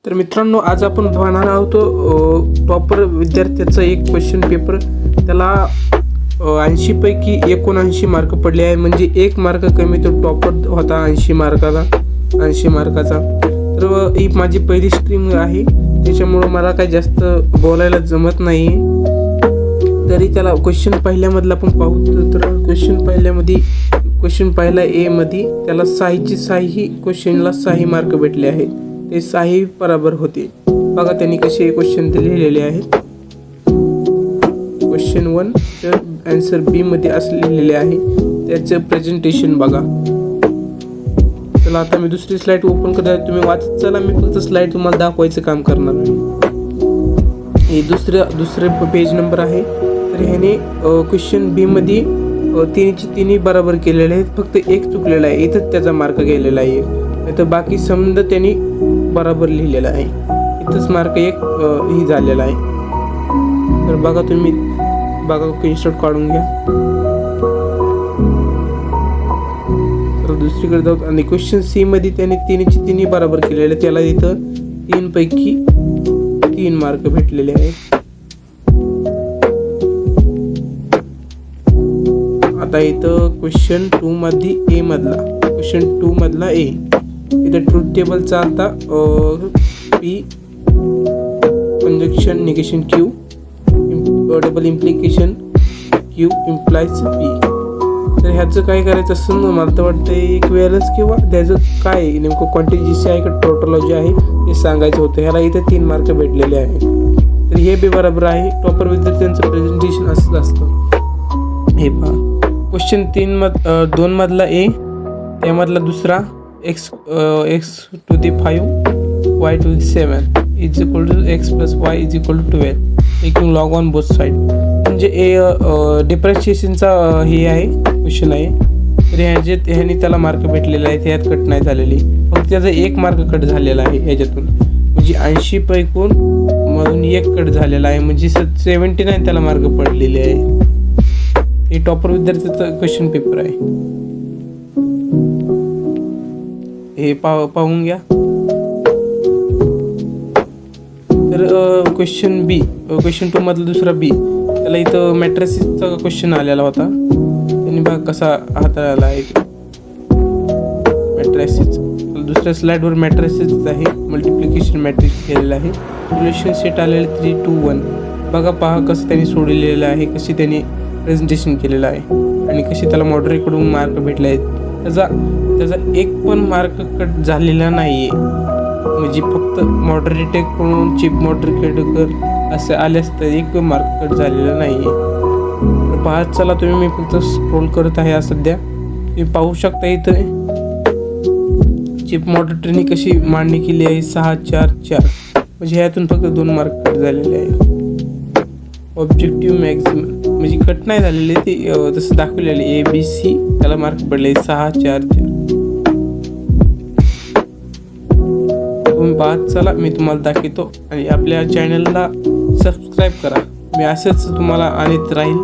तर मित्रांनो, आज आपण पाहणार आहोत टॉपर विद्यार्थ्याचं एक क्वेश्चन पेपर. त्याला 80 पैकी 79 मार्क पडले आहे, म्हणजे 1 मार्क कमी तो टॉपर होता 80 मार्काचा. तर ही माझी पहिली स्ट्रीम आहे, त्याच्यामुळं मला काही जास्त बोलायला जमत नाही. तरी त्याला क्वेश्चन पहिल्यामधला आपण पाहू. तर क्वेश्चन पहिला ए मध्ये त्याला 6 क्वेश्चनला 6 मार्क भेटले आहेत. ते 6 बरोबर होते. बघा त्यांनी कसे क्वेश्चन लिहिलेले आहेत. क्वेश्चन 1 तर आन्सर बी मध्ये असलेले आहे. त्याचं प्रेझेंटेशन बघा. चला आता मी दुसरी स्लाइड ओपन करत आहे, तुम्ही वाचत चला. मी फक्त स्लाइड तुम्हाला दाखवायचं काम करणार आहे. हे दुसरे पेज नंबर आहे. तर ह्याने क्वेश्चन बी मध्ये 3 बरोबर केलेले आहेत, फक्त 1 चुकलेला आहे. इथंच त्याचा मार्क गेलेला आहे. तर बाकी समजा त्यांनी बरोबर लिहिलेलं आहे. इथंच मार्क 1 ही झालेला आहे. तर बघा तुम्ही स्क्रीनशॉट काढून घ्या. तर दुसरीकडे जाऊ आणि क्वेश्चन सी मध्ये त्याने 3 बरोबर केलेले, त्याला इथं 3 पैकी 3 मार्क भेटलेले आहेत. आता इथं क्वेश्चन 2 मध्ये क्वेश्चन 2 मधला ए इथं ट्रूथ टेबल चालता P conjunction negation Q double implication Q implies P. तर ह्याचं काय करायचं असं मला तर वाटतं इक्विव्हॅलन्स किंवा त्याचं काय नेमकं क्वांटिटी आहे का टोटॉलॉजी आहे हे सांगायचं होतं. ह्याला इथे 3 मार्क भेटलेले आहेत. तर हे बी बरोबर आहे. टॉपर विद्यार्थ्यांचं प्रेझेंटेशन असंच असतं. हे पहा क्वेश्चन 2 मधला ए, त्यामधला दुसरा x to the 5 y to the 7 is equal to x plus y is equal to 12 taking log on both side. म्हणजे डिफरन्शिएशनचा हे आहे क्वेश्चन आहे. तर ह्याने त्याला मार्क भेटलेला आहे. ह्यात कट नाही झालेली, फक्त त्याचा 1 मार्क कट झालेला आहे ह्याच्यातून. म्हणजे 80 पैकी मधून 1 कट झालेला आहे, म्हणजे 79 त्याला मार्क पडलेले आहे. हे टॉपर विद्यार्थ्याचा क्वेश्चन पेपर आहे. हे पाहून घ्या. तर क्वेश्चन 2 मधला दुसरा बी, त्याला इथं मॅट्रिसेसचा क्वेश्चन आलेला होता. त्यांनी बघा कसा हाताळला आहे मॅट्रिसेस. दुसऱ्या स्लाइडवर मॅट्रिसेस आहे, मल्टिप्लिकेशन मॅट्रिक्स केलेला आहे. सोल्युशन सेट आलेले 3, 2, 1. पहा कसं त्यांनी सोडलेलं आहे, कशी त्यांनी प्रेझेंटेशन केलेलं आहे आणि कसे त्याला मॉडरेटकडून मार्क भेटले आहेत. त्याचा 1 पण मार्क कट झालेला नाही आहे, म्हणजे फक्त मॉडरेटकडून चीफ मॉडरेटर असे आले असते. 1 पण मार्क कट झालेला नाही आहे. तर पाहत चला तुम्ही. मी फक्त स्क्रोल करत आहे सध्या. तुम्ही पाहू शकता इथं चीफ मॉडरेटरनी कशी मांडणी केली आहे. 6, 4, 4 म्हणजे ह्यातून फक्त 2 मार्क कट झालेले आहे. ऑब्जेक्टिव्ह मॅक्झिमम म्हणजे कट नाही झालेले, ते तसं दाखवलेले ABC त्याला मार्क पडले 6, 4, 4. तुम्ही पाहत चला. मी तुम्हाला दाखवतो आणि आपल्या चॅनलला सबस्क्राईब करा. मी असंच तुम्हाला आणत राहील.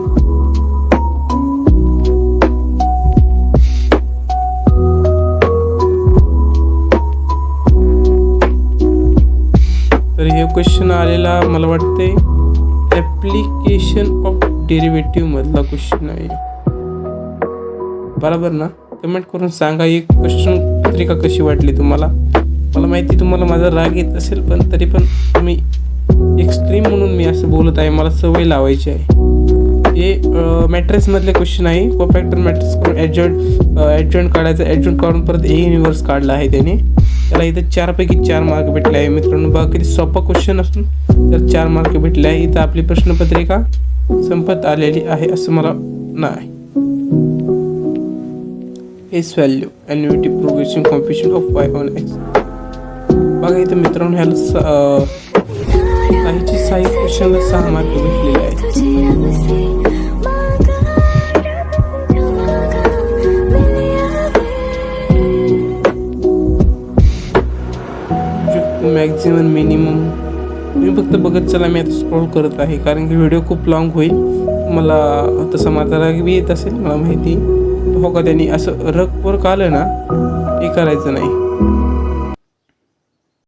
तर हे क्वेश्चन आलेला मला वाटते ॲप्लिकेशन ऑफ डेरिव्हेटिव्ह मधला क्वेश्चन आहे. बरोबर ना? कमेंट करून सांगा ही क्वेश्चन पत्रिका कशी वाटली तुम्हाला. मला माहिती तुम्हाला माझा राग येत असेल, पण तरी पण तुम्ही एक्स्ट्रीम म्हणून मी असं बोलत आहे. मला सवय लावायची आहे. हे मॅट्रिक्स मधले क्वेश्चन आहे. कोफॅक्टर मॅट्रिक्स करून ॲडजॉइंट काढायचं. ॲडजॉइंट काढून परत ए इन्व्हर्स काढला आहे त्याने. त्याला इथं 4 पैकी 4 मार्क भेटले आहे. मित्रांनो बघा किती सोपा क्वेश्चन असून तर 4 मार्क भेटले आहे. इथं आपली प्रश्नपत्रिका संपत आलेली आहे असं मला नाही. S value annuity progression competition of y on x. बघा इथं मित्रांनो ह्याला काही क्वेश्चनला 6 मार्क भेटलेले आहेत. मॅक्झिमम मिनिमम तुम्ही फक्त बघत चला. मी आता स्क्रोल करत आहे कारण की व्हिडिओ खूप लॉंग होईल. मला तसं माझा राग बी येत असेल मला माहिती. हो का, त्यांनी असं रग वर आलं ना हे करायचं नाही.